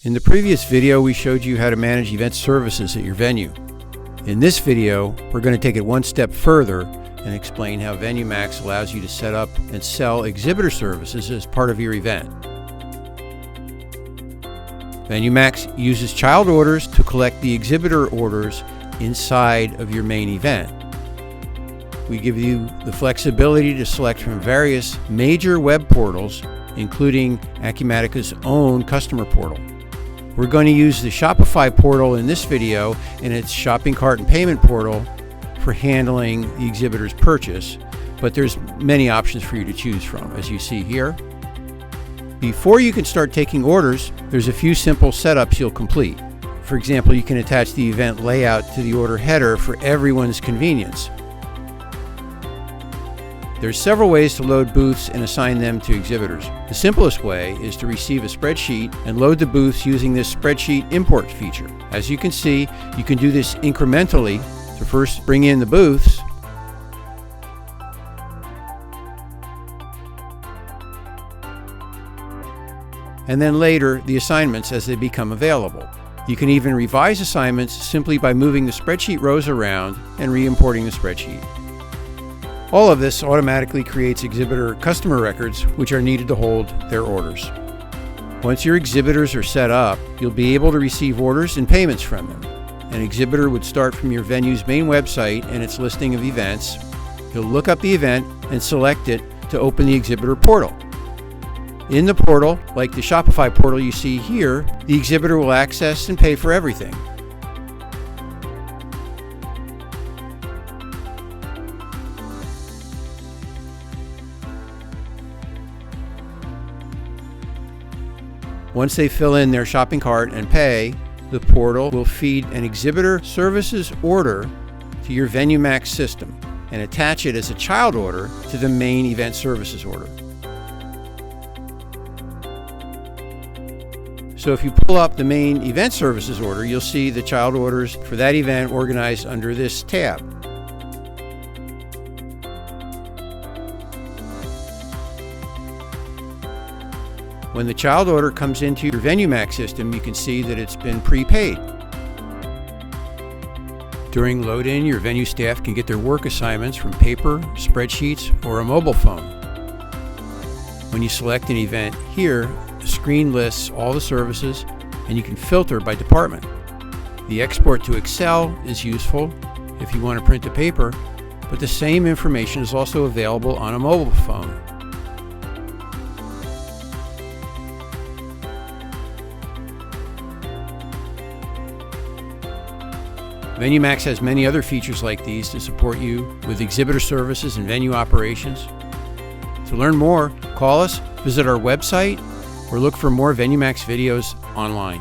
In the previous video, we showed you how to manage event services at your venue. In this video, we're going to take it one step further and explain how VenuMax allows you to set up and sell exhibitor services as part of your event. VenuMax uses child orders to collect the exhibitor orders inside of your main event. We give you the flexibility to select from various major web portals, including Acumatica's own customer portal. We're going to use the Shopify portal in this video and its shopping cart and payment portal for handling the exhibitor's purchase, but there's many options for you to choose from, as you see here. Before you can start taking orders, there's a few simple setups you'll complete. For example, you can attach the event layout to the order header for everyone's convenience. There's several ways to load booths and assign them to exhibitors. The simplest way is to receive a spreadsheet and load the booths using this spreadsheet import feature. As you can see, you can do this incrementally to first bring in the booths, and then later the assignments as they become available. You can even revise assignments simply by moving the spreadsheet rows around and re-importing the spreadsheet. All of this automatically creates exhibitor customer records, which are needed to hold their orders. Once your exhibitors are set up, you'll be able to receive orders and payments from them. An exhibitor would start from your venue's main website and its listing of events. You'll look up the event and select it to open the exhibitor portal. In the portal, like the Shopify portal you see here, the exhibitor will access and pay for everything. Once they fill in their shopping cart and pay, the portal will feed an exhibitor services order to your VenuMax system and attach it as a child order to the main event services order. So if you pull up the main event services order, you'll see the child orders for that event organized under this tab. When the child order comes into your VenuMax system, you can see that it's been prepaid. During load-in, your venue staff can get their work assignments from paper, spreadsheets, or a mobile phone. When you select an event here, the screen lists all the services, and you can filter by department. The export to Excel is useful if you want to print to paper, but the same information is also available on a mobile phone. VenuMax has many other features like these to support you with exhibitor services and venue operations. To learn more, call us, visit our website, or look for more VenuMax videos online.